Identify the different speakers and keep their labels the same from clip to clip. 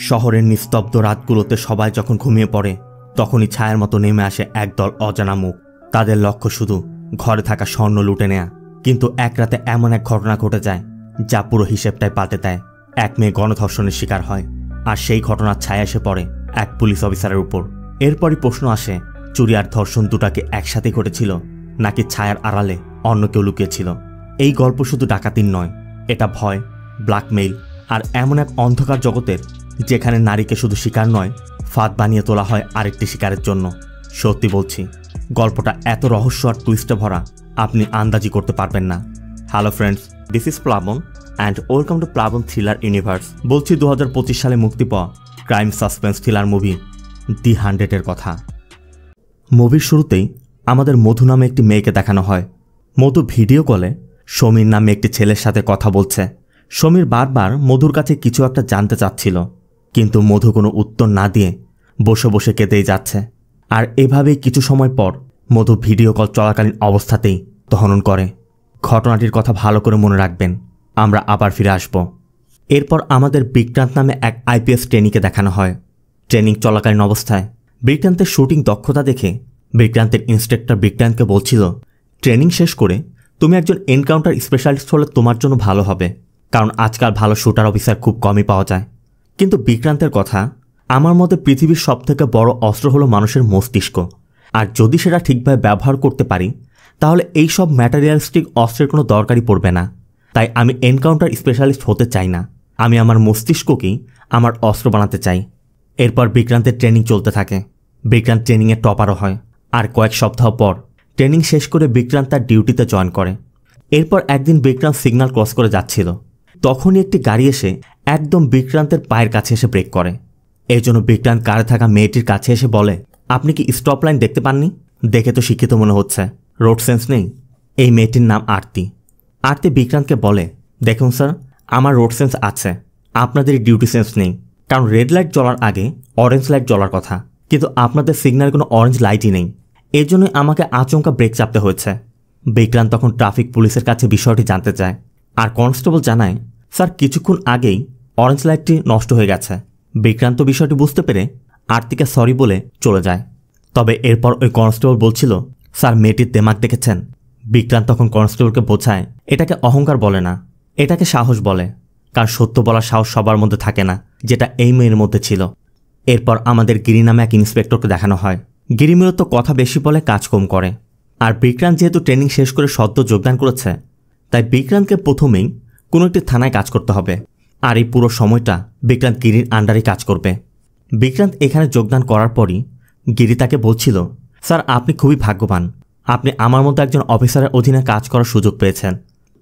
Speaker 1: শহরের নিস্তব্ধ রাতগুলোতে সবাই যখন ঘুমিয়ে পড়ে তখনই ছায়ার মতো নেমে আসে একদল অজানা মুখ। তাদের লক্ষ্য শুধু ঘরে থাকা স্বর্ণ লুটে নেয়া। কিন্তু এক রাতে এমন এক ঘটনা ঘটে যায় যা পুরো হিসেবটাই পাল্টে দেয়। এক মেয়ে গণধর্ষণের শিকার হয়, আর সেই ঘটনার ছায়া এসে পড়ে এক পুলিশ অফিসারের উপর। এরপরই প্রশ্ন আসে, চুরি আর ধর্ষণ দুটাকে একসাথে ঘটেছিল নাকি ছায়ার আড়ালে অন্য কেউ লুকিয়েছিল? এই গল্প শুধু ডাকাতির নয়, এটা ভয়, ব্ল্যাকমেইল আর এমন এক অন্ধকার জগতের যেখানে নারীকে শুধু শিকার নয়, ফাঁদ বানিয়ে তোলা হয় আরেকটি শিকারের জন্য। সত্যি বলছি, গল্পটা এত রহস্য আর টুইস্টে ভরা, আপনি আন্দাজি করতে পারবেন না। হ্যালো ফ্রেন্ডস, দিস ইজ প্লাবন অ্যান্ড ওয়েলকাম টু প্লাবন থ্রিলার ইউনিভার্স। বলছি 2025 সালে মুক্তি পাওয়া ক্রাইম সাসপেন্স থ্রিলার মুভি দি 100-এর কথা। মুভির শুরুতেই আমাদের মধু নামে একটি মেয়েকে দেখানো হয়। মধু ভিডিও কলে সমীর নামে একটি ছেলের সাথে কথা বলছে। সমীর বারবার মধুর কাছে কিছু একটা জানতে চাচ্ছিল, কিন্তু মধু কোনো উত্তর না দিয়ে বসে বসে কেঁদেই যাচ্ছে। আর এভাবেই কিছু সময় পর মধু ভিডিও কল চলাকালীন অবস্থাতেই দহন করে। ঘটনাটির কথা ভালো করে মনে রাখবেন, আমরা আবার ফিরে আসব। এরপর আমাদের বিক্রান্ত নামে এক আইপিএস ট্রেনিকে দেখানো হয়। ট্রেনিং চলাকালীন অবস্থায় বিক্রান্তের শুটিং দক্ষতা দেখে বিক্রান্তের ইন্সট্রাক্টর বিক্রান্তকে বলছিল, ট্রেনিং শেষ করে তুমি একজন এনকাউন্টার স্পেশালিস্ট হলে তোমার জন্য ভালো হবে, কারণ আজকাল ভালো শুটার অফিসার খুব কমই পাওয়া যায়। কিন্তু বিক্রান্তের কথা, আমার মতে পৃথিবীর সবথেকে বড় অস্ত্র হলো মানুষের মস্তিষ্ক, আর যদি সেটা ঠিকভাবে ব্যবহার করতে পারি তাহলে এই সব ম্যাটেরিয়ালিস্টিক অস্ত্রের কোনো দরকারই পড়বে না। তাই আমি এনকাউন্টার স্পেশালিস্ট হতে চাই না, আমি আমার মস্তিষ্ককেই আমার অস্ত্র বানাতে চাই। এরপর বিক্রান্তের ট্রেনিং চলতে থাকে। বিক্রান্ত ট্রেনিংয়ে টপারও হয়, আর কয়েক সপ্তাহ পর ট্রেনিং শেষ করে বিক্রান্ত তার ডিউটিতে জয়েন করে। এরপর একদিন বিক্রান্ত সিগন্যাল ক্রস করে যাচ্ছিল, তখনই একটি গাড়ি এসে একদম বিক্রান্তের পায়ের কাছে এসে ব্রেক করে। এই জন্য বিক্রান্ত কারে থাকা মেয়েটির কাছে এসে বলে, আপনি কি স্টপ লাইন দেখতে পাননি? দেখে তো শিক্ষিত মনে হচ্ছে, রোড সেন্স নেই। এই মেয়েটির নাম আরতি। আরতি বিক্রান্তকে বলে, দেখুন স্যার, আমার রোড সেন্স আছে, আপনাদের ডিউটি সেন্স নেই। কারণ রেড লাইট জ্বলার আগে অরেঞ্জ লাইট জ্বলার কথা, কিন্তু আপনাদের সিগন্যাল কোনো অরেঞ্জ লাইটই নেই। এর জন্যই আমাকে আচমকা ব্রেক চাপতে হয়েছে। বিক্রান্ত তখন ট্রাফিক পুলিশের কাছে বিষয়টি জানতে চায়, আর কনস্টেবল জানায়, স্যার কিছুক্ষণ আগেই অরেঞ্জ লাইটটি নষ্ট হয়ে গেছে। বিক্রান্ত বিষয়টি বুঝতে পেরে আরতিকে সরি বলে চলে যায়। তবে এরপর ওই কনস্টেবল বলছিল, স্যার মেয়েটির দেমাগ দেখেছেন? বিক্রান্ত তখন কনস্টেবলকে বোঝায়, এটাকে অহংকার বলে না, এটাকে সাহস বলে, কারণ সত্য বলার সাহস সবার মধ্যে থাকে না, যেটা এই মেয়ের মধ্যে ছিল। এরপর আমাদের গিরি নামে এক ইন্সপেক্টরকে দেখানো হয়। গিরি মূলত কথা বেশি বলে, কাজ কম করে। আর বিক্রান্ত যেহেতু ট্রেনিং শেষ করে সদ্য যোগদান করেছে, তাই বিক্রান্তকে প্রথমেই কোনো একটি থানায় কাজ করতে হবে। আর এই পুরো সময়টা বিক্রান্ত গিরির আন্ডারে কাজ করবে। বিক্রান্ত এখানে যোগদান করার পরই গিরি তাকে বলছিল, স্যার আপনি খুবই ভাগ্যবান, আপনি আমার মতো একজন অফিসারের অধীনে কাজ করার সুযোগ পেয়েছেন।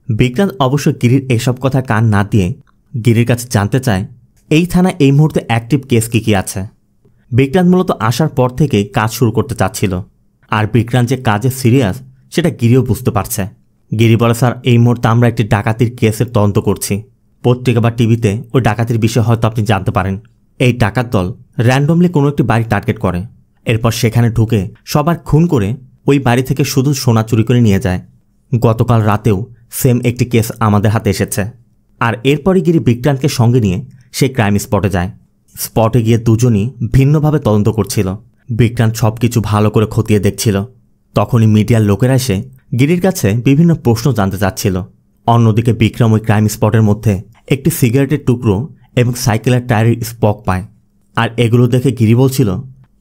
Speaker 1: বিক্রান্ত অবশ্য গিরির এসব কথা কান না দিয়ে গিরির কাছে জানতে চায়, এই থানায় এই মুহূর্তে অ্যাক্টিভ কেস কী আছে। বিক্রান্ত মূলত আসার পর থেকেই কাজ শুরু করতে চাচ্ছিল, আর বিক্রান্ত যে কাজে সিরিয়াস সেটা গিরিও বুঝতে পারছে। গিরি বলে, স্যার এই মুহূর্তে আমরা একটি ডাকাতির কেসের তদন্ত করছি। পত্রিকা বা টিভিতে ওই ডাকাতির বিষয়ে হয়তো আপনি জানতে পারেন। এই ডাকাত দল র্যান্ডমলি কোনো একটি বাড়ি টার্গেট করে, এরপর সেখানে ঢুকে সবার খুন করে ওই বাড়ি থেকে শুধু সোনা চুরি করে নিয়ে যায়। গতকাল রাতেও সেম একটি কেস আমাদের হাতে এসেছে। আর এরপরই গিরি বিক্রান্তকে সঙ্গে নিয়ে সেই ক্রাইম স্পটে যায়। স্পটে গিয়ে দুজনই ভিন্নভাবে তদন্ত করছিল। বিক্রান্ত সব কিছু ভালো করে খতিয়ে দেখছিল। তখনই মিডিয়ার লোকেরা এসে গিরির কাছে বিভিন্ন প্রশ্ন জানতে চাচ্ছিল। অন্যদিকে বিক্রম ওই ক্রাইম স্পটের মধ্যে একটি সিগারেটের টুকরো এবং সাইকেলের টায়ারের স্পক পায়। আর এগুলো দেখে গিরি বলছিল,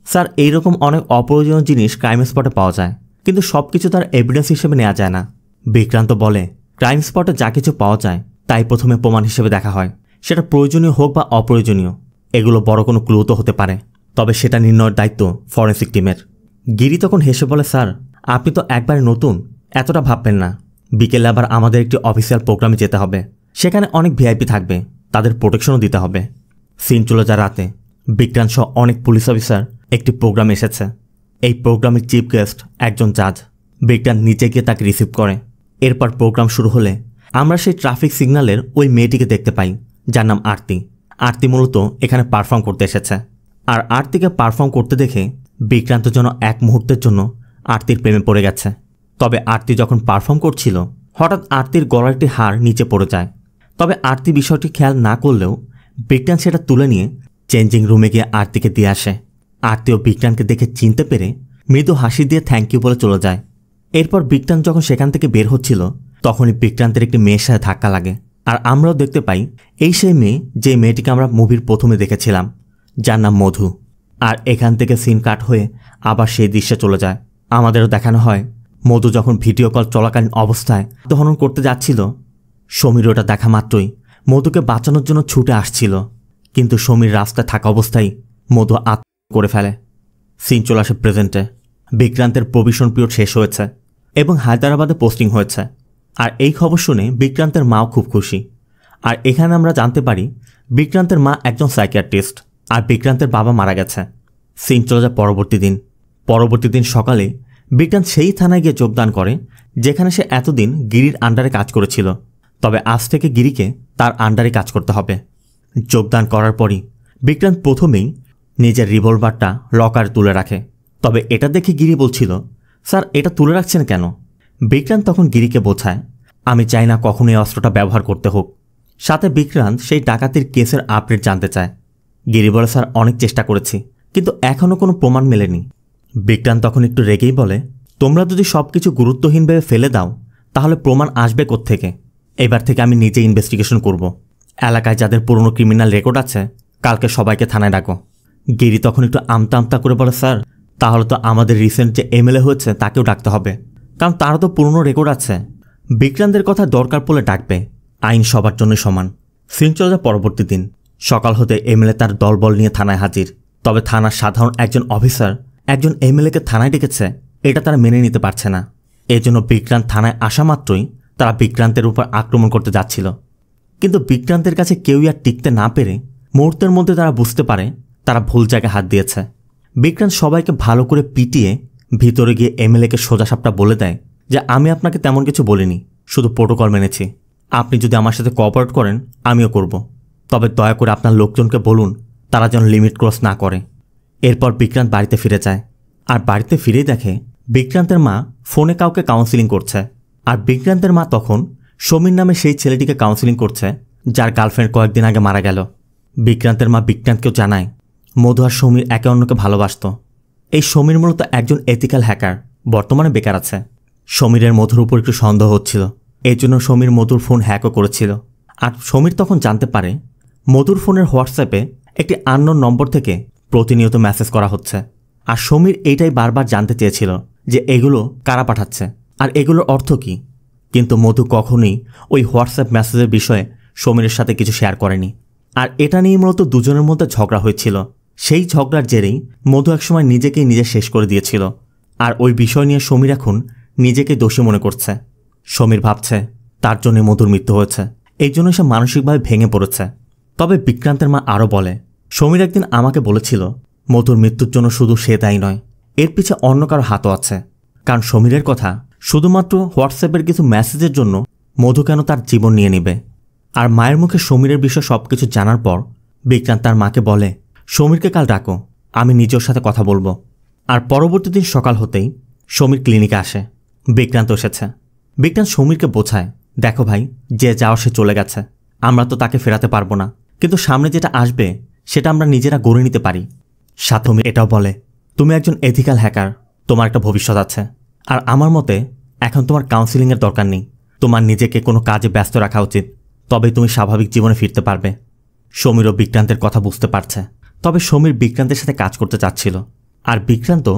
Speaker 1: স্যার এইরকম অনেক অপ্রয়োজনীয় জিনিস ক্রাইম স্পটে পাওয়া যায়, কিন্তু সব কিছু তার এভিডেন্স হিসেবে নেওয়া যায় না। বিক্রান্ত বলে, ক্রাইম স্পটে যা কিছু পাওয়া যায় তাই প্রথমে প্রমাণ হিসেবে দেখা হয়, সেটা প্রয়োজনীয় হোক বা অপ্রয়োজনীয়। এগুলো বড় কোনো ক্লু তো হতে পারে, তবে সেটা নির্ণয়ের দায়িত্ব ফরেন্সিক টিমের। গিরি তখন হেসে বলে, স্যার আপনি তো একবারে নতুন, এতটা ভাববেন না। বিকেলে আবার আমাদের একটি অফিসিয়াল প্রোগ্রামে যেতে হবে, সেখানে অনেক ভিআইপি থাকবে, তাদের প্রোটেকশনও দিতে হবে। সিন চলে যায় রাতে। বিক্রান্ত সহ অনেক পুলিশ অফিসার একটি প্রোগ্রামে এসেছে। এই প্রোগ্রামের চিফ গেস্ট একজন জাজ। বিক্রান্ত নিচে গিয়ে তাকে রিসিভ করে। এরপর প্রোগ্রাম শুরু হলে আমরা সেই ট্রাফিক সিগন্যালের ওই মেয়েটিকে দেখতে পাই, যার নাম আরতি। আরতি মূলত এখানে পারফর্ম করতে এসেছে। আর আরতিকে পারফর্ম করতে দেখে বিক্রান্ত যেন এক মুহূর্তের জন্য আরতির প্রেমে পড়ে গেছে। তবে আরতি যখন পারফর্ম করছিল, হঠাৎ আরতির গলার একটি হাড় নিচে পড়ে যায়। তবে আরতি বিষয়টি খেয়াল না করলেও বিক্রান্ত সেটা তুলে নিয়ে চেঞ্জিং রুমে গিয়ে আরতিকে দিয়ে আসে। আরতিও বিক্রান্তকে দেখে চিনতে পেরে মৃদু হাসি দিয়ে থ্যাংক ইউ বলে চলে যায়। এরপর বিক্রান্ত যখন সেখান থেকে বের হচ্ছিল তখনই বিক্রান্তের একটি মেয়ের সাথে ধাক্কা লাগে। আর আমরাও দেখতে পাই এই সেই মেয়ে যে মেয়েটিকে আমরা মুভির প্রথমে দেখেছিলাম, যার নাম মধু। আর এখান থেকে সিন কাট হয়ে আবার সেই দৃশ্যে চলে যায়। আমাদেরও দেখানো হয় মধু যখন ভিডিও কল চলাকালীন অবস্থায় আত্মহনন করতে যাচ্ছিল, সমীর ওটা দেখা মাত্রই মধুকে বাঁচানোর জন্য ছুটে আসছিল, কিন্তু সমীর রাস্তায় থাকা অবস্থায় মধু আত্মহত্যা করে ফেলে। সিন চলে আসে প্রেজেন্টে। বিক্রান্তের প্রভিশন পিরিয়ড শেষ হয়েছে এবং হায়দ্রাবাদে পোস্টিং হয়েছে। আর এই খবর শুনে বিক্রান্তের মাও খুব খুশি। আর এখানে আমরা জানতে পারি বিক্রান্তের মা একজন সাইকিয়াট্রিস্ট আর বিক্রান্তের বাবা মারা গেছে। সিন চলে যায় পরবর্তী দিন সকালে বিক্রান্ত সেই থানায় গিয়ে যোগদান করে যেখানে সে এতদিন গিরির আন্ডারে কাজ করেছিল, তবে আজ থেকে গিরিকে তার আন্ডারে কাজ করতে হবে। যোগদান করার পরই বিক্রান্ত প্রথমেই নিজের রিভলভারটা লকারে তুলে রাখে। তবে এটা দেখে গিরি বলছিল, স্যার এটা তুলে রাখছেন কেন? বিক্রান্ত তখন গিরিকে বোঝায়, আমি চাই না কখনো এই অস্ত্রটা ব্যবহার করতে হোক। সাথে বিক্রান্ত সেই ডাকাতির কেসের আপডেট জানতে চায়। গিরি বলে, স্যার অনেক চেষ্টা করেছি কিন্তু এখনও কোনো প্রমাণ মেলেনি। বিক্রান্ত তখন একটু রেগেই বলে, তোমরা যদি সব কিছু গুরুত্বহীন ভেবে ফেলে দাও তাহলে প্রমাণ আসবে কোত্থেকে? এবার থেকে আমি নিজে ইনভেস্টিগেশন করব। এলাকায় যাদের পুরনো ক্রিমিনাল রেকর্ড আছে কালকে সবাইকে থানায় ডাকো। গিরি তখন একটু আমতা আমতা করে বলে, স্যার তাহলে তো আমাদের রিসেন্ট যে এমএলএ হয়েছে তাকেও ডাকতে হবে, কারণ তারও তো পুরনো রেকর্ড আছে। বিক্রান্তের কথা দরকার পড়লে ডাকবে, আইন সবার জন্য সমান। সিন চলে যায় পরবর্তী দিন। সকাল হতে এমএলএ তার দলবল নিয়ে থানায় হাজির। তবে থানার সাধারণ একজন অফিসার একজন এমএলএকে থানায় ডেকেছে এটা তারা মেনে নিতে পারছে না। এজন্য বিক্রান্ত থানায় আসা মাত্রই তারা বিক্রান্তের উপর আক্রমণ করতে যাচ্ছিল, কিন্তু বিক্রান্তের কাছে কেউই আর টিকতে না পেরে মুহূর্তের মধ্যে তারা বুঝতে পারে তারা ভুল জায়গায় হাত দিয়েছে। বিক্রান্ত সবাইকে ভালো করে পিটিয়ে ভিতরে গিয়ে এমএলএকে সোজাসাপটা বলে দেয় যে আমি আপনাকে তেমন কিছু বলিনি, শুধু প্রোটোকল মেনেছি। আপনি যদি আমার সাথে কোঅপারেট করেন আমিও করব, তবে দয়া করে আপনার লোকজনকে বলুন তারা যেন লিমিট ক্রস না করে। এরপর বিক্রান্ত বাড়িতে ফিরে যায়। আর বাড়িতে ফিরেই দেখে বিক্রান্তের মা ফোনে কাউকে কাউন্সিলিং করছে। আর বিক্রান্তের মা তখন সমীর নামে সেই ছেলেটিকে কাউন্সিলিং করছে যার গার্লফ্রেন্ড কয়েকদিন আগে মারা গেল। বিক্রান্তের মা বিক্রান্তকেও জানায় মধু আর সমীর একে অন্যকে ভালোবাসত। এই সমীর মূলত একজন এথিক্যাল হ্যাকার, বর্তমানে বেকার আছে। সমীরের মধুর উপর একটু সন্দেহ হচ্ছিল, এই জন্য সমীর মধুর ফোন হ্যাকও করেছিল। আর সমীর তখন জানতে পারে মধুর ফোনের হোয়াটসঅ্যাপে একটি আননোন নম্বর থেকে প্রতিনিয়ত মেসেজ করা হচ্ছে। আর সমীর এইটাই বারবার জানতে চেয়েছিল যে এগুলো কারা পাঠাচ্ছে আর এগুলোর অর্থ কী, কিন্তু মধু কখনোই ওই হোয়াটসঅ্যাপ মেসেজের বিষয়ে সমীরের সাথে কিছু শেয়ার করেনি। আর এটা নিয়ে মূলত দুজনের মধ্যে ঝগড়া হয়েছিল। সেই ঝগড়ার জেরেই মধু একসময় নিজেকেই নিজে শেষ করে দিয়েছিল। আর ওই বিষয় নিয়ে সমীর এখন নিজেকে দোষী মনে করছে। সমীর ভাবছে তার জন্য মধুর মৃত্যু হয়েছে, এই জন্য সে মানসিকভাবে ভেঙে পড়েছে। তবে বিক্রান্তের মা আরও বলে, সমীর একদিন আমাকে বলেছিল মধুর মৃত্যুর জন্য শুধু সে দায়ী নয়, এর পিছে অন্য কারো হাতও আছে। কারণ সমীরের কথা শুধুমাত্র হোয়াটসঅ্যাপের কিছু মেসেজের জন্য মধু কেন তার জীবন নিয়ে নেবে। আর মায়ের মুখে সমীরের বিষয়ে সব কিছু জানার পর বিক্রান্ত তার মাকে বলে, সমীরকে কাল ডাকো, আমি নিজের সাথে কথা বলবো। আর পরবর্তী দিন সকাল হতেই সমীর ক্লিনিকে আসে। বিক্রান্ত এসেছে। বিক্রান্ত সমীরকে বোঝায়, দেখো ভাই, যে যাওয়ার সে চলে গেছে, আমরা তো তাকে ফেরাতে পারবো না, কিন্তু সামনে যেটা আসবে সেটা আমরা নিজেরা গড়ে নিতে পারি। সাথে সমীর এটাও বলে, তুমি একজন এথিক্যাল হ্যাকার, তোমার একটা ভবিষ্যৎ আছে। আর আমার মতে এখন তোমার কাউন্সিলিংয়ের দরকার নেই, তোমার নিজেকে কোনো কাজে ব্যস্ত রাখা উচিত, তবেই তুমি স্বাভাবিক জীবনে ফিরতে পারবে। সমীরও বিক্রান্তের কথা বুঝতে পারছে, তবে সমীর বিক্রান্তের সাথে কাজ করতে চাচ্ছিল। আর বিক্রান্ত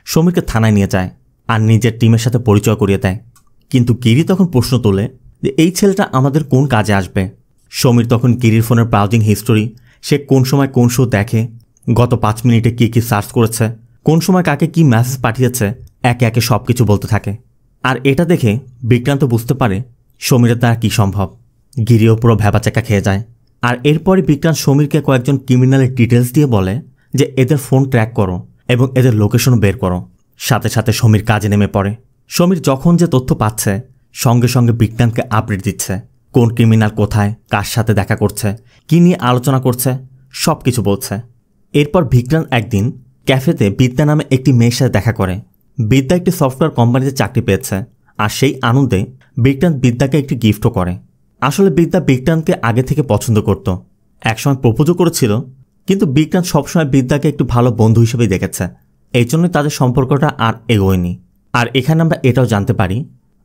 Speaker 1: সমীরকে থানায় নিয়ে যায় আর নিজের টিমের সাথে পরিচয় করিয়ে দেয়। কিন্তু গিরি তখন প্রশ্ন তোলে যে এই ছেলেটা আমাদের কোন কাজে আসবে। সমীর তখন গিরির ফোনের ব্রাউজিং হিস্টোরি, সে কোন সময় কোন শো দেখে, গত 5 মিনিটে কী কী সার্চ করেছে, কোন সময় কাকে কি মেসেজ পাঠিয়েছে, একে একে সব কিছু বলতে থাকে। আর এটা দেখে বিক্রান্ত বুঝতে পারে সমীরের দ্বারা কী সম্ভব। গিরিও পুরো ভ্যাবাচাকা খেয়ে যায়। আর এরপরই বিক্রান্ত সমীরকে কয়েকজন ক্রিমিনালের ডিটেলস দিয়ে বলে যে এদের ফোন ট্র্যাক করো এবং এদের লোকেশনও বের করো। সাথে সাথে সমীর কাজে নেমে পড়ে। সমীর যখন যে তথ্য পাচ্ছে সঙ্গে সঙ্গে বিক্রান্তকে আপডেট দিচ্ছে, কোন ক্রিমিনাল কোথায় কার সাথে দেখা করছে, কী নিয়ে আলোচনা করছে, সব কিছু বলছে। এরপর বিক্রান্ত একদিন ক্যাফেতে বিদ্যা নামে একটি মেয়ের সাথে দেখা করে। বিদ্যা একটি সফটওয়্যার কোম্পানিতে চাকরি পেয়েছে, আর সেই আনন্দে বিক্রান্ত বিদ্যাকে একটি গিফটও করে। আসলে বিদ্যা বিক্রান্তকে আগে থেকে পছন্দ করত, একসময় প্রপোজও করেছিল, কিন্তু বিক্রান্ত সবসময় বিদ্যাকে একটু ভালো বন্ধু হিসেবেই দেখেছে। এই জন্যই তাদের সম্পর্কটা আর এগোয়নি। আর এখানে আমরা এটাও জানতে পারি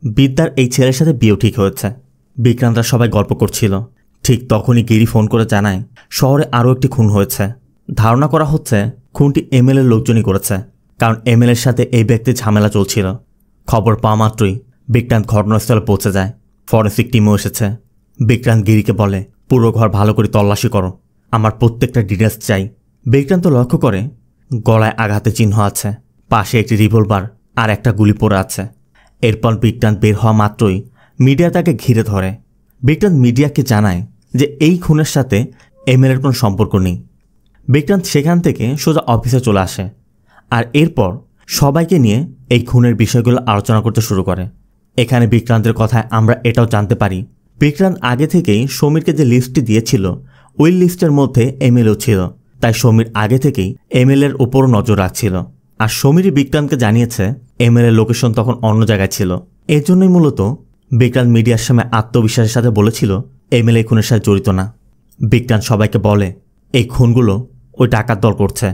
Speaker 1: বিদ্যার এই ছেলের সাথে বিয়েও ঠিক হয়েছে। বিক্রান্তরা সবাই গল্প করছিল, ঠিক তখনই গিরি ফোন করে জানায় শহরে আরও একটি খুন হয়েছে। ধারণা করা হচ্ছে খুনটি এমএলএর লোকজনই করেছে, কারণ এমএলএর সাথে এই ব্যক্তির ঝামেলা চলছিল। খবর পাওয়া মাত্রই বিক্রান্ত ঘটনাস্থলে পৌঁছে যায়। ফরেন্সিক টিমও এসেছে। বিক্রান্ত গিরিকে বলে, পুরো ঘর ভালো করে তল্লাশি করো, আমার প্রত্যেকটা ডিটেলস চাই। বিক্রান্ত লক্ষ্য করে গলায় আঘাতের চিহ্ন আছে, পাশে একটি রিভলভার আর একটা গুলি পড়ে আছে। এরপর বিক্রান্ত বের হওয়া মাত্রই মিডিয়া তাকে ঘিরে ধরে। বিক্রান্ত মিডিয়াকে জানায় যে এই খুনের সাথে এমএলএর কোনো সম্পর্ক নেই। বিক্রান্ত সেখান থেকে সোজা অফিসে চলে আসে, আর এরপর সবাইকে নিয়ে এই খুনের বিষয়গুলো আলোচনা করতে শুরু করে। এখানে বিক্রান্তের কথায় আমরা এটাও জানতে পারি বিক্রান্ত আগে থেকেই সমীরকে যে লিস্টটি দিয়েছিল ওই লিস্টের মধ্যে এমএলএও ছিল, তাই সমীর আগে থেকেই এমএলএর উপরও নজর রাখছিল। আর সমীরই বিক্রান্তকে জানিয়েছে এমএলএর লোকেশন তখন অন্য জায়গায় ছিল। এর জন্যই মূলত বিক্রান্ত মিডিয়ার সামনে আত্মবিশ্বাসের সাথে বলেছিল এমএলএ খুনের সাথে জড়িত না। বিক্রান্ত সবাইকে বলে এই খুনগুলো ওই ডাকাত দল করছে।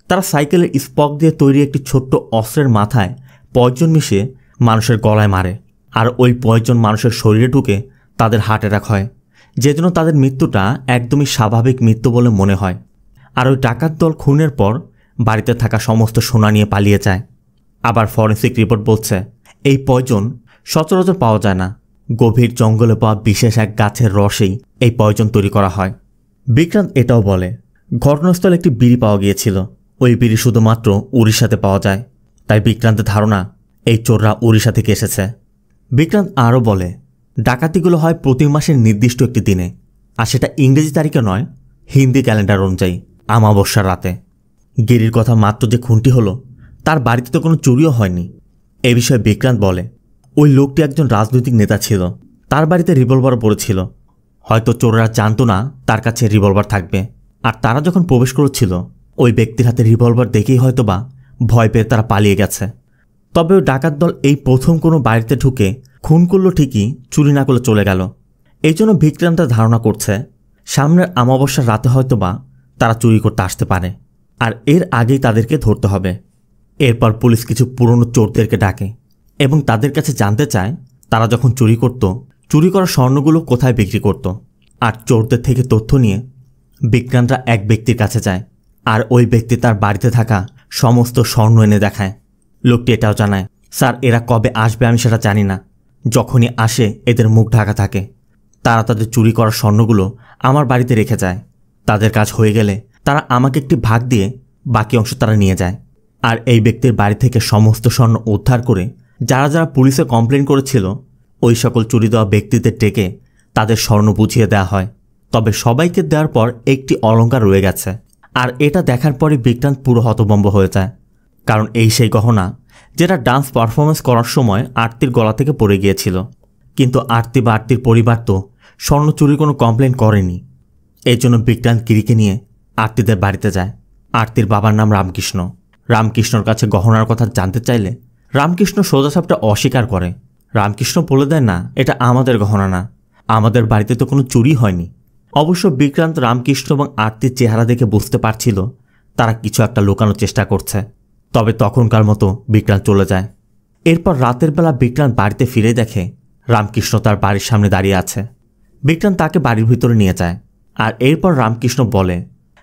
Speaker 1: তারা সাইকেলের স্পক দিয়ে তৈরি একটি ছোট্ট অস্ত্রের মাথায় পয়জন মিশিয়ে মানুষের গলায় মারে, আর ওই পয়জন মানুষের শরীরে ঢুকে তাদের হার্ট অ্যাটাক হয়, যে জন্য তাদের মৃত্যুটা একদমই স্বাভাবিক মৃত্যু বলে মনে হয়। আর ওই ডাকাত দল খুনের পর বাড়িতে থাকা সমস্ত সোনা নিয়ে পালিয়ে যায়। আবার ফরেন্সিক রিপোর্ট বলছে এই পয়জন সচরাচর পাওয়া যায় না, গভীর জঙ্গলে পাওয়া বিশেষ এক গাছের রসেই এই পয়জন তৈরি করা হয়। বিক্রান্ত এটাও বলে ঘটনাস্থলে একটি বিড়ি পাওয়া গিয়েছিল, ওই বিড়ি শুধুমাত্র উড়িষ্যাতে পাওয়া যায়, তাই বিক্রান্তের ধারণা এই চোররা উড়িষ্যা থেকে এসেছে। বিক্রান্ত আরও বলে ডাকাতিগুলো হয় প্রতি মাসের নির্দিষ্ট একটি দিনে, আর সেটা ইংরেজি তারিখে নয়, হিন্দি ক্যালেন্ডার অনুযায়ী আমাবস্যার রাতে। গিরির কথা মাত্র যে খুনটি হলো তার বাড়িতে তো কোনো চুরিও হয়নি। এ বিষয়ে বিক্রান্ত বলে ওই লোকটি একজন রাজনৈতিক নেতা ছিল, তার বাড়িতে রিভলভারও পড়েছিল। হয়তো চোররা জানতো না তার কাছে রিভলভার থাকবে, আর তারা যখন প্রবেশ করেছিল ওই ব্যক্তির হাতে রিভলভার দেখেই হয়তোবা ভয় পেয়ে তারা পালিয়ে গেছে। তবে ওই ডাকাত দল এই প্রথম কোনো বাড়িতে ঢুকে খুন করলো ঠিকই, চুরি না করলে চলে গেল। এই জন্য বিক্রান্ত ধারণা করছে সামনের আমাবস্যার রাতে হয়তোবা তারা চুরি করতে আসতে পারে, আর এর আগেই তাদেরকে ধরতে হবে। এরপর পুলিশ কিছু পুরনো চোরদেরকে ডাকে এবং তাদের কাছে জানতে চায় তারা যখন চুরি করত চুরি করা স্বর্ণগুলো কোথায় বিক্রি করত। আর চোরদের থেকে তথ্য নিয়ে বিক্রান্তরা এক ব্যক্তির কাছে যায়, আর ওই ব্যক্তি তার বাড়িতে থাকা সমস্ত স্বর্ণ এনে দেখায়। লোকটি এটাও জানায় স্যার এরা কবে আসবে আমি সেটা জানি না, যখনই আসে এদের মুখ ঢাকা থাকে। তারা তাদের চুরি করা স্বর্ণগুলো আমার বাড়িতে রেখে যায়, তাদের কাজ হয়ে গেলে তারা আমাকে একটি ভাগ দিয়ে বাকি অংশ তারা নিয়ে যায়। আর এই ব্যক্তির বাড়ি থেকে সমস্ত স্বর্ণ উদ্ধার করে যারা যারা পুলিশে কমপ্লেন করেছিল ওই সকল চুরি দেওয়া ব্যক্তিদের ডেকে তাদের স্বর্ণ বুঝিয়ে দেওয়া হয়। তবে সবাইকে দেওয়ার পর একটি অলংকার রয়ে গেছে, আর এটা দেখার পরে বিক্রান্ত পুরো হতভম্ব হয়ে যায়, কারণ এই সেই গহনা যেটা ডান্স পারফরমেন্স করার সময় আরতির গলা থেকে পড়ে গিয়েছিল। কিন্তু আরতি বা আরতির পরিবার তো স্বর্ণ চুরির কোনো কমপ্লেন করেনি। এই জন্য বিক্রান্ত গিরিকে নিয়ে আরতিদের বাড়িতে যায়। আরতির বাবার নাম রামকৃষ্ণ। রামকৃষ্ণর কাছে গহনার কথা জানতে চাইলে রামকৃষ্ণ সোজাসাপটা অস্বীকার করে। রামকৃষ্ণ বলে দেয় না এটা আমাদের গহনা না, আমাদের বাড়িতে তো কোনো চুরি হয়নি। অবশ্য বিক্রান্ত রামকৃষ্ণ এবং আরতির চেহারা দেখে বুঝতে পারছিল তারা কিছু একটা লুকানোর চেষ্টা করছে। তবে তখনকার মতো বিক্রান্ত চলে যায়। এরপর রাতের বেলা বিক্রান্ত বাড়িতে ফিরে দেখে রামকৃষ্ণ তার বাড়ির সামনে দাঁড়িয়ে আছে। বিক্রান্ত তাকে বাড়ির ভিতরে নিয়ে যায়, আর এরপর রামকৃষ্ণ বলে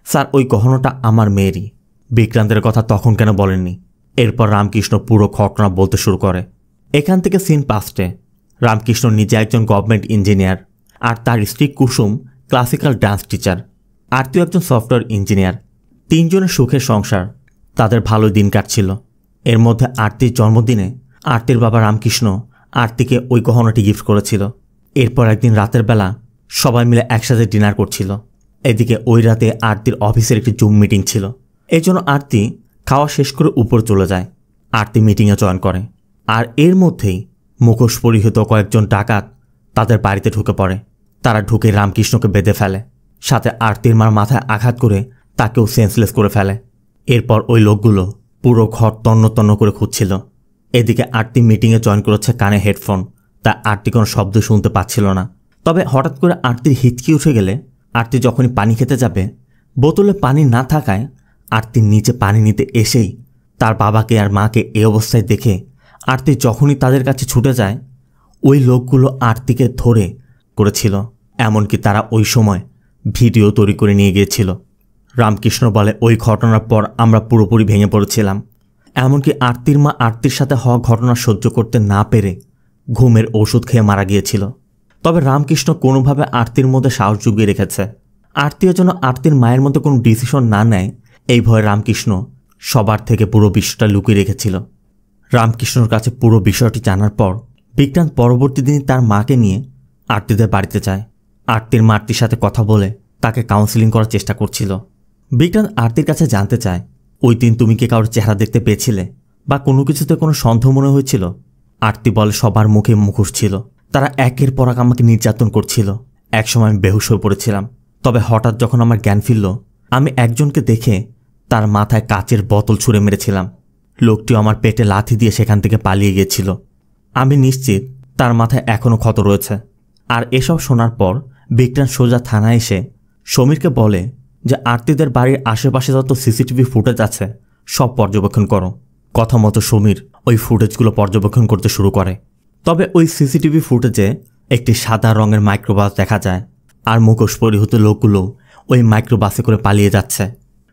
Speaker 1: স্যার ওই গহনাটা আমার মেয়েরই। বিক্রান্তের কথা তখন কেন বলেননি। এরপর রামকৃষ্ণ পুরো ঘটনা বলতে শুরু করে। এখান থেকে সিন পাস্টে। রামকৃষ্ণ নিজে একজন গভর্নমেন্ট ইঞ্জিনিয়ার, আর তার স্ত্রী কুসুম ক্লাসিক্যাল ডান্স টিচার। আরতিও একজন সফটওয়্যার ইঞ্জিনিয়ার। তিনজনের সুখের সংসার, তাদের ভালো দিন কাটছিল। এর মধ্যে আরতির জন্মদিনে আরতির বাবা রামকৃষ্ণ আরতিকে ওই গহনাটি গিফট করেছিল। এরপর একদিন রাতের বেলা সবাই মিলে একসাথে ডিনার করছিল। এদিকে ওই রাতে আরতির অফিসের একটি জুম মিটিং ছিল। এই জন্য আরতি খাওয়া শেষ করে উপরে চলে যায়। আরতি মিটিংয়ে জয়েন করে, আর এর মধ্যেই মুখোশ পরিহিত কয়েকজন ডাকাত তাদের বাড়িতে ঢুকে পড়ে। তারা ঢুকে রামকৃষ্ণকে বেঁধে ফেলে, সাথে আরতির মার মাথায় আঘাত করে তাকেও সেন্সলেস করে ফেলে। এরপর ওই লোকগুলো পুরো ঘর তন্ন তন্ন করে খুঁজছিল। এদিকে আরতি মিটিংয়ে জয়েন করেছে কানে হেডফোন, তা আরতি কোনো শব্দ শুনতে পাচ্ছিল না। তবে হঠাৎ করে আরতির হিচকি উঠে গেলে আরতি যখনই পানি খেতে যাবে, বোতলে পানি না থাকায় আরতির নিচে পানি নিতে এসেই তার বাবাকে আর মাকে এই অবস্থায় দেখে আরতি যখনই তাদের কাছে ছুটে যায়, ওই লোকগুলো আরতিকে ধরে করেছিল। এমনকি তারা ওই সময় ভিডিও তৈরি করে নিয়ে গিয়েছিল। রামকৃষ্ণ বলে, ওই ঘটনার পর আমরা পুরোপুরি ভেঙে পড়েছিলাম। এমনকি আরতির মা আরতির সাথে হওয়া ঘটনা সহ্য করতে না পেরে ঘুমের ওষুধ খেয়ে মারা গিয়েছিল। তবে রামকৃষ্ণ কোনোভাবে আরতির মধ্যে সাহস জুগিয়ে রেখেছে। আরতিও যেন আরতির মায়ের মধ্যে কোনো ডিসিশন না নেয়, এই ভয়ে রামকৃষ্ণ সবার থেকে পুরো বিষয়টা লুকিয়ে রেখেছিল। রামকৃষ্ণর কাছে পুরো বিষয়টি জানার পর বিক্রান্ত পরবর্তী দিন তার মাকে নিয়ে আরতিদের বাড়িতে যায়। আরতির মা আরতির সাথে কথা বলে তাকে কাউন্সিলিং করার চেষ্টা করছিল। বিক্রান্ত আরতির কাছে জানতে চায়, ওই দিন তুমি কি কারোর চেহারা দেখতে পেয়েছিলে বা কোনো কিছুতে কোনো সন্দেহ মনে হয়েছিল? আরতি বলে, সবার মুখে মুখোশ ছিল, তারা একের পর এক আমাকে নির্যাতন করছিল। একসময় আমি বেহুশ হয়ে পড়েছিলাম। তবে হঠাৎ যখন আমার জ্ঞান ফিরল, আমি একজনকে দেখে তার মাথায় কাচের বোতল ছুঁড়ে মেরেছিলাম। লোকটিও আমার পেটে লাথি দিয়ে সেখান থেকে পালিয়ে গিয়েছিল। আমি নিশ্চিত তার মাথায় এখনও ক্ষত রয়েছে। আর এসব শোনার পর বিক্রান্ত সোজা থানায় এসে সমীরকে বলে যে আরতিদের বাড়ির আশেপাশে যত সিসিটিভি ফুটেজ আছে সব পর্যবেক্ষণ করো। কথা মতো সমীর ওই ফুটেজগুলো পর্যবেক্ষণ করতে শুরু করে। তবে ওই সিসিটিভি ফুটেজে একটি সাদা রঙের মাইক্রোবাস দেখা যায়, আর মুখোশ পরিহিত লোকগুলো ওই মাইক্রোবাসে করে পালিয়ে যাচ্ছে।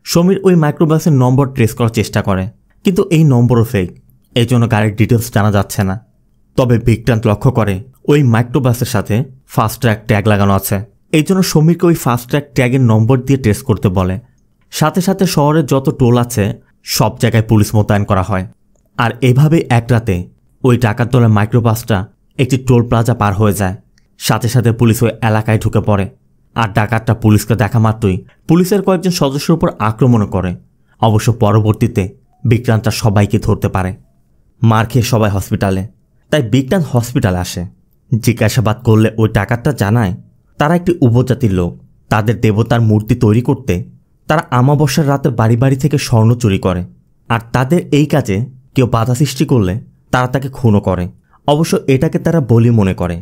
Speaker 1: সমীর ওই মাইক্রোবাসের নম্বর ট্রেস করার চেষ্টা করে, কিন্তু এই নম্বরও ফেক, এই জন্য গাড়ির ডিটেলস জানা যাচ্ছে না। তবে বিক্রান্ত লক্ষ্য করে ওই মাইক্রোবাসের সাথে ফাস্ট ট্র্যাক ট্যাগ লাগানো আছে। এই জন্য সমীরকে ওই ফাস্ট ট্র্যাক ট্যাগের নম্বর দিয়ে ট্রেস করতে বলে। সাথে সাথে শহরের যত টোল আছে সব জায়গায় পুলিশ মোতায়েন করা হয়। আর এভাবেই এক রাতে ওই ডাকাত দলের মাইক্রোবাসটা একটি টোল প্লাজা পার হয়ে যায়। সাথে সাথে পুলিশ ওই এলাকায় ঢুকে পড়ে। আর ডাকাতটা পুলিশকে দেখা মাত্রই পুলিশের কয়েকজন সদস্যের উপর আক্রমণ করে। অবশ্য পরবর্তীতে বিক্রান্ত সবাইকে ধরতে পারে। মার খেয়ে সবাই হসপিটালে, তাই বিক্রান্ত হসপিটালে আসে। জিজ্ঞাসাবাদ করলে ওই ডাকাতটা জানায় তারা একটি উপজাতির লোক। তাদের দেবতার মূর্তি তৈরি করতে তারা আমাবস্যার রাতে বাড়ি বাড়ি থেকে স্বর্ণ চুরি করে, আর তাদের এই কাজে কেউ বাধা সৃষ্টি করলে তারা তাকে খুনও করে। অবশ্য এটাকে তারা বলি মনে করে।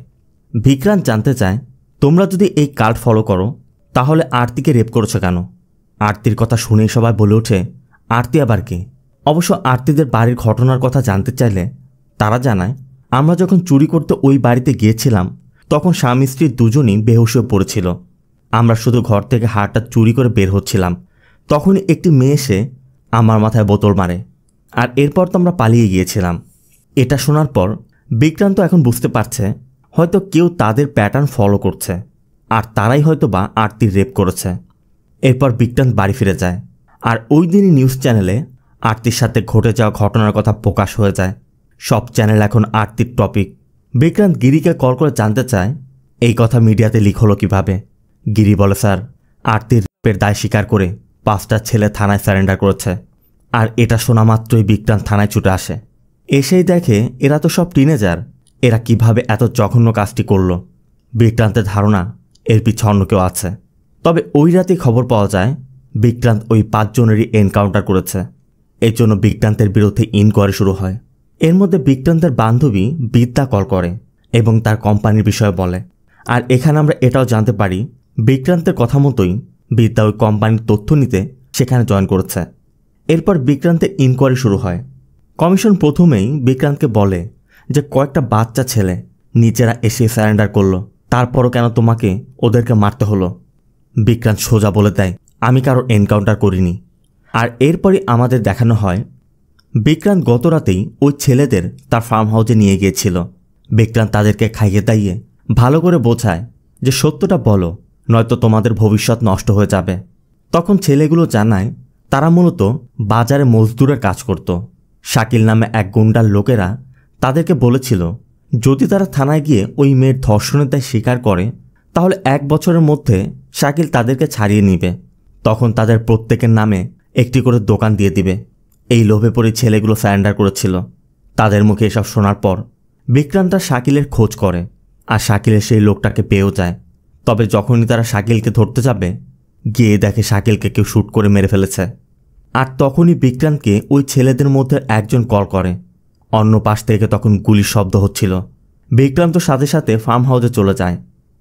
Speaker 1: বিক্রান্ত জানতে চায়, তোমরা যদি এই কাল্ট ফলো করো তাহলে আরতিকে রেপ করেছো কেন? আরতির কথা শুনেই সবাই বলে ওঠে, আরতি আবার কি? অবশ্য আরতিদের বাড়ির ঘটনার কথা জানতে চাইলে তারা জানায়, আমরা যখন চুরি করতে ওই বাড়িতে গিয়েছিলাম তখন স্বামী স্ত্রী দুজনই বেহুশ হয়ে পড়েছিল। আমরা শুধু ঘর থেকে হারটা চুরি করে বের হচ্ছিলাম, তখনই একটি মেয়ে এসে আমার মাথায় বোতল মারে, আর এরপর তো আমরা পালিয়ে গিয়েছিলাম। এটা শোনার পর বিক্রান্ত এখন বুঝতে পারছে হয়তো কেউ তাদের প্যাটার্ন ফলো করছে, আর তারাই হয়তো বা আরতির রেপ করেছে। এরপর বিক্রান্ত বাড়ি ফিরে যায়, আর ওই দিনই নিউজ চ্যানেলে আরতির সাথে ঘটে যাওয়া ঘটনার কথা প্রকাশ হয়ে যায়। সব চ্যানেল এখন আরতির টপিক। বিক্রান্ত গিরিকে কল করে জানতে চায়, এই কথা মিডিয়াতে লিক হলো কীভাবে? গিরি বলে, স্যার, আরতির রেপের দায় স্বীকার করে 5টা ছেলে থানায় সারেন্ডার করেছে। আর এটা শোনা মাত্রই বিক্রান্ত থানায় ছুটে আসে। এসেই দেখে এরা তো সব টিনেজার, এরা কিভাবে এত জঘন্য কাজটি করল। বিক্রান্তের ধারণা এর পিছনে অন্য কেউ আছে। তবে ওই রাতেই খবর পাওয়া যায় বিক্রান্ত ওই 5 জনেরই এনকাউন্টার করেছে। এর জন্য বিক্রান্তের বিরুদ্ধে ইনকোয়ারি শুরু হয়। এর মধ্যে বিক্রান্তের বান্ধবী বিদ্যা কল করে এবং তার কোম্পানির বিষয়ে বলে। আর এখানে আমরা এটাও জানতে পারি বিক্রান্তের কথা মতোই বিদ্যা ওই কোম্পানির তথ্য নিতে সেখানে জয়েন করেছে। এরপর বিক্রান্তের ইনকোয়ারি শুরু হয়। কমিশন প্রথমেই বিক্রান্তকে বলে যে কয়েকটা বাচ্চা ছেলে নিজেরা এসে সারেন্ডার করলো, তারপরও কেন তোমাকে ওদেরকে মারতে হলো? বিক্রান্ত সোজা বলে দেয়, আমি কারো এনকাউন্টার করিনি। আর এরপরই আমাদের দেখানো হয় বিক্রান্ত গত রাতেই ওই ছেলেদের তার ফার্ম হাউসে নিয়ে গিয়েছিল। বিক্রান্ত তাদেরকে খাইয়ে দাইয়ে ভালো করে বোঝায় যে সত্যটা বলো, নয়তো তোমাদের ভবিষ্যৎ নষ্ট হয়ে যাবে। তখন ছেলেগুলো জানায় তারা মূলত বাজারে মজদুরের কাজ করত। শাকিল নামে এক গুন্ডার লোকেরা তাদেরকে বলেছিল যদি তারা থানায় গিয়ে ওই মেয়ের ধর্ষণের দায় স্বীকার করে তাহলে 1 বছরের মধ্যে শাকিল তাদেরকে ছাড়িয়ে নিবে। তখন তাদের প্রত্যেকের নামে একটি করে দোকান দিয়ে দিবে। এই লোভে পড়ে ছেলেগুলো সারেন্ডার করেছিল। তাদের মুখে এসব শোনার পর বিক্রান্ত শাকিলের খোঁজ করে, আর শাকিলের সেই লোকটাকে পেয়েও যায়। তবে যখনই তারা শাকিলকে ধরতে যাবে গিয়ে দেখে শাকিলকে কেউ শ্যুট করে মেরে ফেলেছে। আর তখনই বিক্রান্তকে ওই ছেলেদের মধ্যে একজন কল করে। অন্য পাশ থেকে তখন গুলির শব্দ হচ্ছিল। বিক্রান্ত সাথে সাথে ফার্ম হাউসে চলে যায়,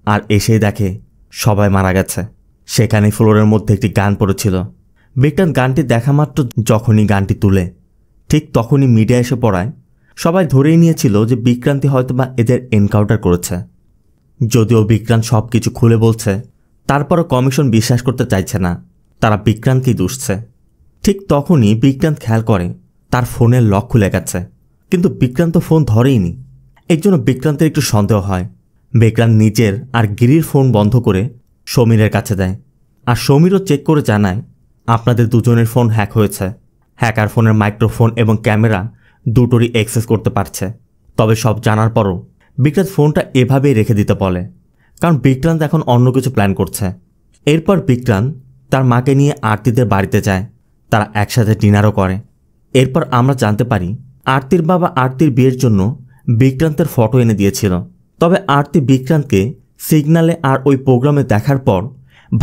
Speaker 1: আর এসেই দেখে সবাই মারা গেছে। সেখানে ফ্লোরের মধ্যে একটি গান পড়েছিল। বিক্রান্ত গানটি দেখা মাত্র যখনই গানটি তুলে ঠিক তখনই মিডিয়া এসে পড়ায় সবাই ধরেই নিয়েছিল যে বিক্রান্তই হয়তোবা এদের এনকাউন্টার করেছে। যদিও বিক্রান্ত সব কিছু খুলে বলছে, তারপরও কমিশন বিশ্বাস করতে চাইছে না, তারা বিক্রান্তকেই দুষছে। ঠিক তখনই বিক্রান্ত খেয়াল করে তার ফোনের লক খুলে গেছে, কিন্তু বিক্রান্ত ফোন ধরেইনি। এর জন্য বিক্রান্তের একটু সন্দেহ হয়। বিক্রান্ত নিজের আর গিরির ফোন বন্ধ করে সমীরের কাছে দেয়, আর সমীরও চেক করে জানায় আপনাদের দুজনের ফোন হ্যাক হয়েছে। হ্যাকার ফোনের মাইক্রোফোন এবং ক্যামেরা দুটোরই অ্যাক্সেস করতে পারছে। তবে সব জানার পরও বিক্রান্ত ফোনটা এভাবেই রেখে দিতে বলে, কারণ বিক্রান্ত এখন অন্য কিছু প্ল্যান করছে। এরপর বিক্রান্ত তার মাকে নিয়ে আরতিদের বাড়িতে যায়, তারা একসাথে ডিনারও করে। এরপর আমরা জানতে পারি আরতির বাবা আরতির বিয়ের জন্য বিক্রান্তের ফটো এনে দিয়েছিল। তবে আরতি বিক্রান্তকে সিগনালে আর ওই প্রোগ্রামে দেখার পর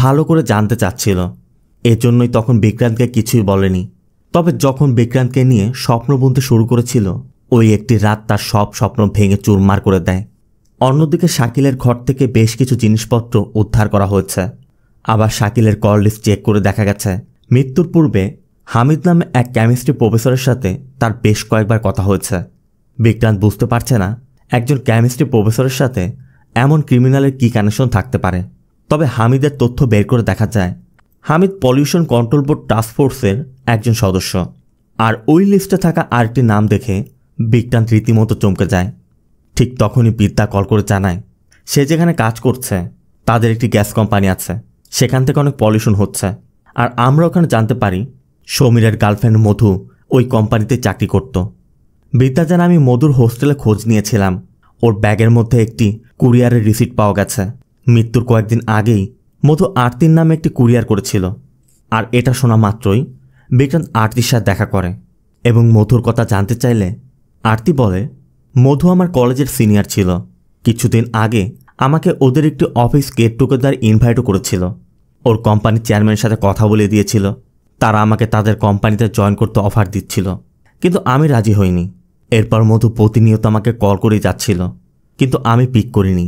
Speaker 1: ভালো করে জানতে চাচ্ছিল, এজন্যই তখন বিক্রান্তকে কিছুই বলেনি। তবে যখন বিক্রান্তকে নিয়ে স্বপ্ন বুনতে শুরু করেছিল, ওই একটি রাত তার সব স্বপ্ন ভেঙে চুরমার করে দেয়। অন্যদিকে শাকিলের ঘর থেকে বেশ কিছু জিনিসপত্র উদ্ধার করা হয়েছে। আবার শাকিলের কল লিস্ট চেক করে দেখা গেছে মৃত্যুর পূর্বে হামিদ নামে এক কেমিস্ট্রি প্রফেসরের সাথে তার বেশ কয়েকবার কথা হয়েছে। বিক্রান্ত বুঝতে পারছে না একজন কেমিস্ট্রি প্রফেসরের সাথে এমন ক্রিমিনালের কী কানেকশন থাকতে পারে। তবে হামিদের তথ্য বের করে দেখা যায় Hamid pollution control board task ফোর্সের একজন সদস্য। আর ওই লিস্টে থাকা আরেকটি নাম দেখে বিক্রান্ত রীতিমতো চমকে যায়। ঠিক তখনই বিদ্যা কল করে জানায় সে যেখানে কাজ করছে তাদের একটি গ্যাস কোম্পানি আছে, সেখান থেকে অনেক পলিউশন হচ্ছে। আর আমরা ওখানে জানতে পারি সমীরের গার্লফ্রেন্ড মধু ওই কোম্পানিতে চাকরি করত। বিদ্যা জানা আমি মধুর হোস্টেলে খোঁজ নিয়েছিলাম, ওর ব্যাগের মধ্যে একটি কুরিয়ারের রিসিট পাওয়া গেছে। মৃত্যুর কয়েকদিন আগেই মধু আরতির নামে একটি কুরিয়ার করেছিল। আর এটা শোনা মাত্রই বিক্রান্ত আরতির সাথে দেখা করে এবং মধুর কথা জানতে চাইলে আরতি বলে মধু আমার কলেজের সিনিয়র ছিল। কিছুদিন আগে আমাকে ওদের একটি অফিস গেট টুগেদার ইনভাইটও করেছিল। ওর কোম্পানির চেয়ারম্যানের সাথে কথা বলে দিয়েছিল, তারা আমাকে তাদের কোম্পানিতে জয়েন করতে অফার দিচ্ছিল, কিন্তু আমি রাজি হইনি। এরপর মধু প্রতিনিয়ত আমাকে কল করেই যাচ্ছিল, কিন্তু আমি পিক করিনি।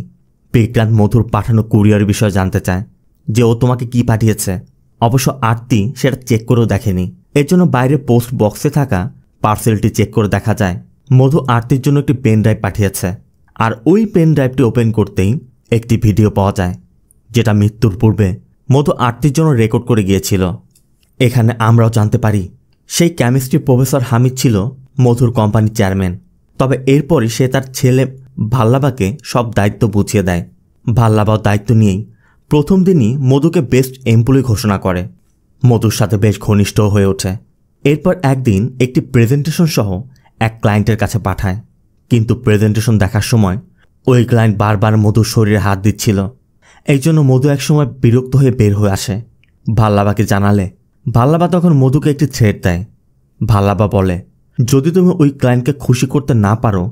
Speaker 1: বিক্রান্ত মধুর পাঠানো কুরিয়ার বিষয়ে জানতে চায় যে ও তোমাকে কি পাঠিয়েছে। অবশ্য আরতি সেটা চেক করেও দেখেনি। এর জন্য বাইরে পোস্ট বক্সে থাকা পার্সেলটি চেক করে দেখা যায় মধু আরতির জন্য একটি পেন ড্রাইভ পাঠিয়েছে। আর ওই পেন ড্রাইভটি ওপেন করতেই একটি ভিডিও পাওয়া যায়, যেটা মৃত্যুর পূর্বে মধু আরতির জন্য রেকর্ড করে গিয়েছিল। এখানে আমরাও জানতে পারি সেই কেমিস্ট্রি প্রফেসর হামিদ ছিল মধুর কোম্পানির চেয়ারম্যান। তবে এরপরই সে তার ছেলে ভাল্লাবাকে সব দায়িত্ব বুঝিয়ে দেয়। ভাল্লাবাও দায়িত্ব নিয়েই প্রথম দিনই মধুকে বেস্ট এমপ্লয়ি ঘোষণা করে। মধুর সাথে বেশ ঘনিষ্ঠ হয়ে ওঠে। এরপর একদিন একটি প্রেজেন্টেশন সহ এক ক্লায়েন্টের কাছে পাঠায়, কিন্তু প্রেজেন্টেশন দেখার সময় ওই ক্লায়েন্ট বারবার মধুর শরীরে হাত দিচ্ছিল। এই জন্য মধু একসময় বিরক্ত হয়ে বের হয়ে আসে। ভাল্লাবাকে জানালে ভাল্লাবা তখন মধুকে একটি থ্রেট দেয়। ভাল্লাবা বলে যদি তুমি ওই ক্লায়েন্টকে খুশি করতে না পারো,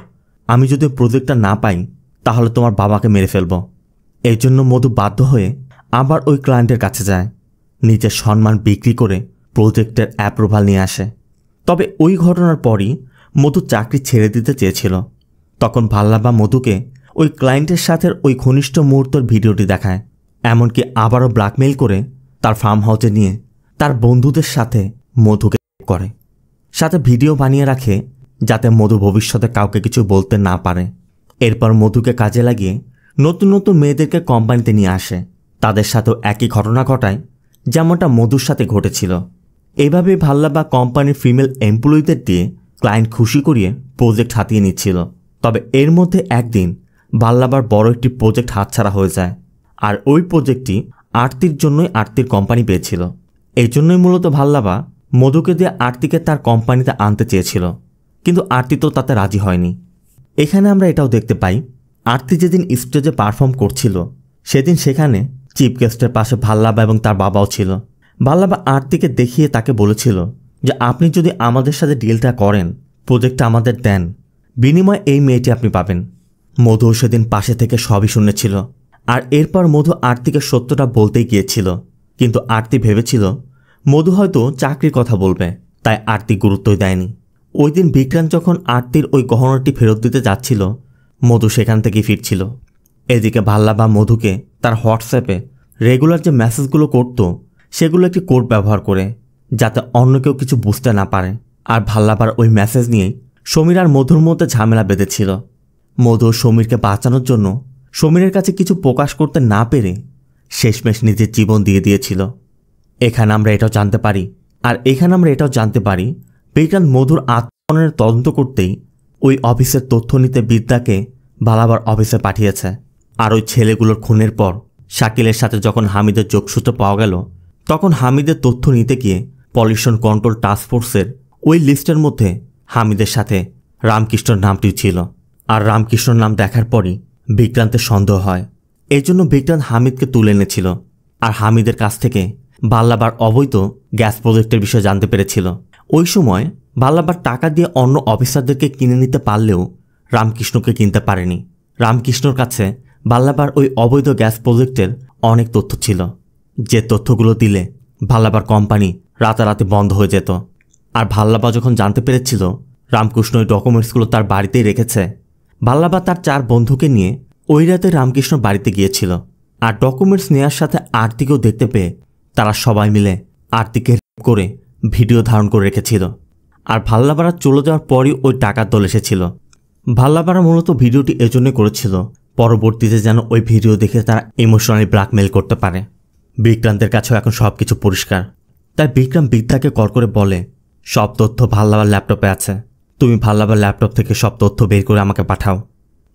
Speaker 1: আমি যদি প্রজেক্টটা না পাই তাহলে তোমার বাবাকে মেরে ফেলব। এই জন্য মধু বাধ্য হয়ে আবার ওই ক্লায়েন্টের কাছে যায়, নিজের সম্মান বিক্রি করে প্রজেক্টের অ্যাপ্রুভাল নিয়ে আসে। তবে ওই ঘটনার পরই মধু চাকরি ছেড়ে দিতে চেয়েছিল। তখন ভাল্লাবা মধুকে ওই ক্লায়েন্টের সাথে ওই ঘনিষ্ঠ মুহূর্তের ভিডিওটি দেখায়, এমনকি আবারও ব্ল্যাকমেইল করে তার ফার্ম হাউসে নিয়ে তার বন্ধুদের সাথে মধুকে করে, সাথে ভিডিও বানিয়ে রাখে যাতে মধু ভবিষ্যতে কাউকে কিছু বলতে না পারে। এরপর মধুকে কাজে লাগিয়ে নতুন নতুন মেয়েদেরকে কোম্পানিতে নিয়ে আসে, তাদের সাথেও একই ঘটনা ঘটায় যেমনটা মধুর সাথে ঘটেছিল। এইভাবে ভাল্লাবা কোম্পানির ফিমেল এমপ্লয়িদের দিয়ে ক্লায়েন্ট খুশি করিয়ে প্রজেক্ট হাতিয়ে নিচ্ছিল। তবে এর মধ্যে একদিন ভাল্লাবার বড় একটি প্রজেক্ট হাতছাড়া হয়ে যায়, আর ওই প্রজেক্টটি আরতির জন্যই আরতির কোম্পানি পেয়েছিল। এই জন্যই মূলত ভাল্লাবা মধুকে দিয়ে আরতিকে তার কোম্পানিতে আনতে চেয়েছিল, কিন্তু আরতি তো তাতে রাজি হয়নি। এখানে আমরা এটাও দেখতে পাই আরতি যেদিন স্টেজে পারফর্ম করছিল সেদিন সেখানে চিফ গেস্টের পাশে ভাল্লাবা এবং তার বাবাও ছিল। ভাল্লাবা আরতিকে দেখিয়ে তাকে বলেছিল যে আপনি যদি আমাদের সাথে ডিলটা করেন, প্রজেক্টটা আমাদের দেন, বিনিময়ে এই মেয়েটি আপনি পাবেন। মধু সেদিন পাশে থেকে সবই শুনেছিল। আর এরপর মধু আরতিকে সত্যটা বলতেই গিয়েছিল, কিন্তু আরতি ভেবেছিল মধু হয়তো চাকরির কথা বলবে, তাই আরতি গুরুত্বই দেয়নি। ওই দিন বিক্রান্ত যখন আরতির ওই গহনাটি ফেরত দিতে যাচ্ছিল, মধু সেখান থেকেই ফিরছিল। এদিকে ভাল্লাবা মধুকে তার হোয়াটসঅ্যাপে রেগুলার যে মেসেজগুলো করত সেগুলো একটি কোড ব্যবহার করে, যাতে অন্য কেউ কিছু বুঝতে না পারে। আর ভাল্লাবার ওই মেসেজ নিয়েই সমীর আর মধুর মধ্যে ঝামেলা বেঁধেছিল। মধু সমীরকে বাঁচানোর জন্য সমীরের কাছে কিছু প্রকাশ করতে না পেরে শেষমেশ নিজের জীবন দিয়ে দিয়েছিল। এখানে আমরা এটাও জানতে পারি বিক্রান্ত মধুর আত্মহননের তদন্ত করতেই ওই অফিসের তথ্য নিতে বিদ্যাকে ভাল্লাবার অফিসে পাঠিয়েছে। আর ওই ছেলেগুলোর খুনের পর শাকিলের সাথে যখন হামিদের যোগসূত্র পাওয়া গেল, তখন হামিদের তথ্য নিতে গিয়ে পলিউশন কন্ট্রোল টাস্ক ফোর্সের ওই লিস্টের মধ্যে হামিদের সাথে রামকৃষ্ণর নামটিও ছিল। আর রামকৃষ্ণর নাম দেখার পরই বিক্রান্তের সন্দেহ হয়। এই জন্য বিক্রান্ত হামিদকে তুলে এনেছিল। আর হামিদের কাছ থেকে ভাল্লাবার অবৈধ গ্যাস প্রজেক্টের বিষয়ে জানতে পেরেছিল। ওই সময় ভাল্লাবার টাকা দিয়ে অন্য অফিসারদেরকে কিনে নিতে পারলেও রামকৃষ্ণকে কিনতে পারেনি। রামকৃষ্ণর কাছে ভাল্লাবার ওই অবৈধ গ্যাস প্রজেক্টের অনেক তথ্য ছিল, যে তথ্যগুলো দিলে ভাল্লাবার কোম্পানি রাতারাতি বন্ধ হয়ে যেত। আর ভাল্লাবা যখন জানতে পেরেছিল রামকৃষ্ণ ওই ডকুমেন্টসগুলো তার বাড়িতেই রেখেছে, ভাল্লাবা তার 4 বন্ধুকে নিয়ে ওই রাতে রামকৃষ্ণ বাড়িতে গিয়েছিল। আর ডকুমেন্টস নেওয়ার সাথে আরতিকেও দেখতে পেয়ে তারা সবাই মিলে আরতিকে রেপ করে ভিডিও ধারণ করে রেখেছিল। আর ভাল্লাবারা চলে যাওয়ার পরই ওই টাকার দল এসেছিল। ভাল্লাবারা মূলত ভিডিওটি এজন্য করেছিল পরবর্তীতে যেন ওই ভিডিও দেখে তারা ইমোশনালি ব্ল্যাকমেল করতে পারে। বিক্রান্তের কাছেও এখন সব কিছু পরিষ্কার। তাই বিক্রান্ত বিদ্যাকে কল করে বলে, সব তথ্য ভাল্লাবার ল্যাপটপে আছে, তুমি ভাল্লাবার ল্যাপটপ থেকে সব তথ্য বের করে আমাকে পাঠাও।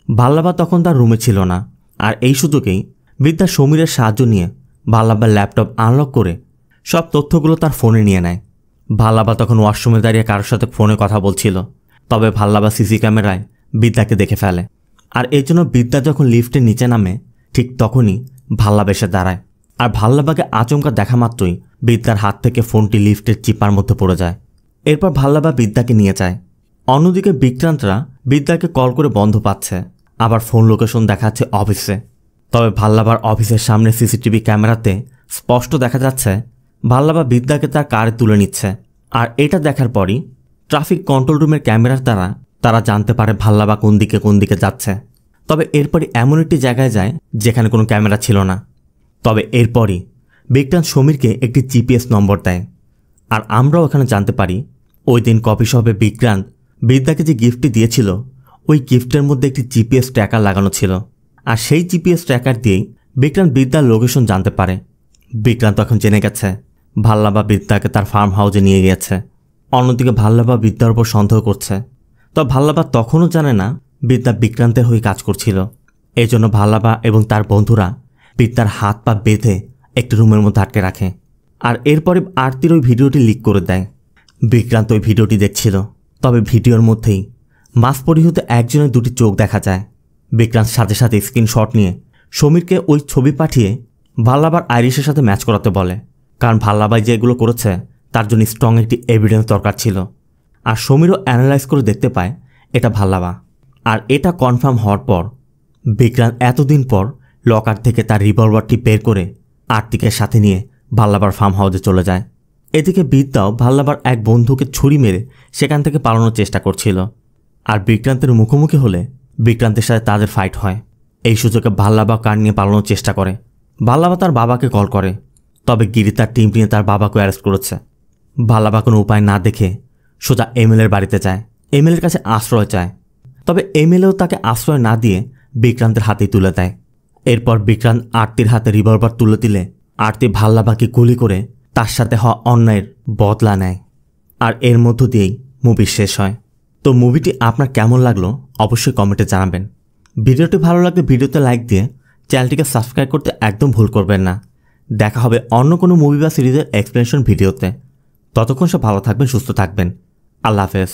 Speaker 1: ভাল্লাবা তখন তার রুমে ছিল না। আর এই সুযোগেই বিদ্যা সমীরের সাহায্য নিয়ে ভাল্লাবার ল্যাপটপ আনলক করে সব তথ্যগুলো তার ফোনে নিয়ে নেয়। ভাল্লাবা তখন ওয়াশরুমে দাঁড়িয়ে কারোর সাথে ফোনে কথা বলছিল। তবে ভাল্লাবা সিসি ক্যামেরায় বিদ্যাকে দেখে ফেলে। আর এর জন্য বিদ্যা যখন লিফটের নিচে নামে ঠিক তখনই ভাল্লাবা এসে দাঁড়ায়। আর ভাল্লাবাকে আচমকা দেখা মাত্রই বিদ্যার হাত থেকে ফোনটি লিফটের চিপার মধ্যে পড়ে যায়। এরপর ভাল্লাবা বিদ্যাকে নিয়ে যায়। অন্যদিকে বিক্রান্তরা বিদ্যাকে কল করে বন্ধ পাচ্ছে, আবার ফোন লোকেশন দেখাচ্ছে অফিসে। তবে ভাল্লাবার অফিসের সামনে সিসিটিভি ক্যামেরাতে স্পষ্ট দেখা যাচ্ছে ভাল্লাবা বিদ্যাকে তার কারে তুলে নিচ্ছে। আর এটা দেখার পরই ট্রাফিক কন্ট্রোল রুমের ক্যামেরার দ্বারা তারা জানতে পারে ভাল্লাবা কোন দিকে যাচ্ছে। তবে এরপরই এমন একটি জায়গায় যায় যেখানে কোনো ক্যামেরা ছিল না। তবে এরপরই বিক্রান্ত সমীরকে একটি জিপিএস নম্বর দেয়। আর আমরাও এখানে জানতে পারি ওই দিন কফি শপে বিক্রান্ত বিদ্যাকে যে গিফটটি দিয়েছিল ওই গিফটের মধ্যে একটি জিপিএস ট্র্যাকার লাগানো ছিল। আর সেই জিপিএস ট্র্যাকার দিয়েই বিক্রান্ত বিদ্যার লোকেশন জানতে পারে। বিক্রান্ত এখন জেনে গেছে ভাল্লাবা বিদ্যাকে তার ফার্ম হাউসে নিয়ে গিয়েছে। অন্যদিকে ভাল্লাবা বিদ্যার উপর সন্দেহ করছে। তবে ভাল্লাবা তখনও জানে না বিদ্যা বিক্রান্তের হয়ে কাজ করছিল। এই জন্য ভাল্লাবা এবং তার বন্ধুরা বিদ্যার হাত পা বেঁধে একটি রুমের মধ্যে আটকে রাখে। আর এরপরে আরতির ওই ভিডিওটি লিক করে দেয়। বিক্রান্ত ওই ভিডিওটি দেখছিল। তবে ভিডিওর মধ্যেই মাস্ক পরিহিত একজনের 2টি চোখ দেখা যায়। বিক্রান্ত সাথে সাথে স্ক্রিনশট নিয়ে সমীরকে ওই ছবি পাঠিয়ে ভাল্লাবার আইরিশের সাথে ম্যাচ করাতে বলে। কারণ ভাল্লাবাই যে এগুলো করেছে তার জন্য স্ট্রং একটি এভিডেন্স দরকার ছিল। আর সমীরও অ্যানালাইজ করে দেখতে পায় এটা ভাল্লাবা। আর এটা কনফার্ম হওয়ার পর বিক্রান্ত এতদিন পর লকার থেকে তার রিভলভারটি বের করে আরতিকের সাথে নিয়ে ভাল্লাবার ফার্ম হাউসে চলে যায়। এদিকে বিদ্যাও ভাল্লাবার এক বন্ধুকে ছুরি মেরে সেখান থেকে পালানোর চেষ্টা করছিল। আর বিক্রান্তের মুখোমুখি হলে বিক্রান্তের সাথে তাদের ফাইট হয়। এই সুযোগে ভাল্লাবা কার নিয়ে পালানোর চেষ্টা করে। ভাল্লাবা তার বাবাকে কল করে। তবে গিরি তার টিম নিয়ে তার বাবাকে অ্যারেস্ট করেছে। ভাল্লাবা কোনো উপায় না দেখে সোজা এমএলএর বাড়িতে যায়, এমএলএর কাছে আশ্রয় চায়। তবে এমএলএও তাকে আশ্রয় না দিয়ে বিক্রান্তের হাতেই তুলে দেয়। এরপর বিক্রান্ত আরতির হাতে রিভলভার তুলে দিলে আরতি ভাল্লাবাকে গুলি করে তার সাথে হওয়া অন্যায়ের বদলা নেয়। আর এর মধ্য দিয়েই মুভি শেষ হয়। তো মুভিটি আপনার কেমন লাগলো অবশ্যই কমেন্টে জানাবেন। ভিডিওটি ভালো লাগলে ভিডিওতে লাইক দিয়ে চ্যানেলটিকে সাবস্ক্রাইব করতে একদম ভুল করবেন না। দেখা হবে অন্য কোনো মুভি বা সিরিজের এক্সপ্লেনেশন ভিডিওতে। ততক্ষণ সব ভালো থাকবেন, সুস্থ থাকবেন। আল্লাহ হাফেজ।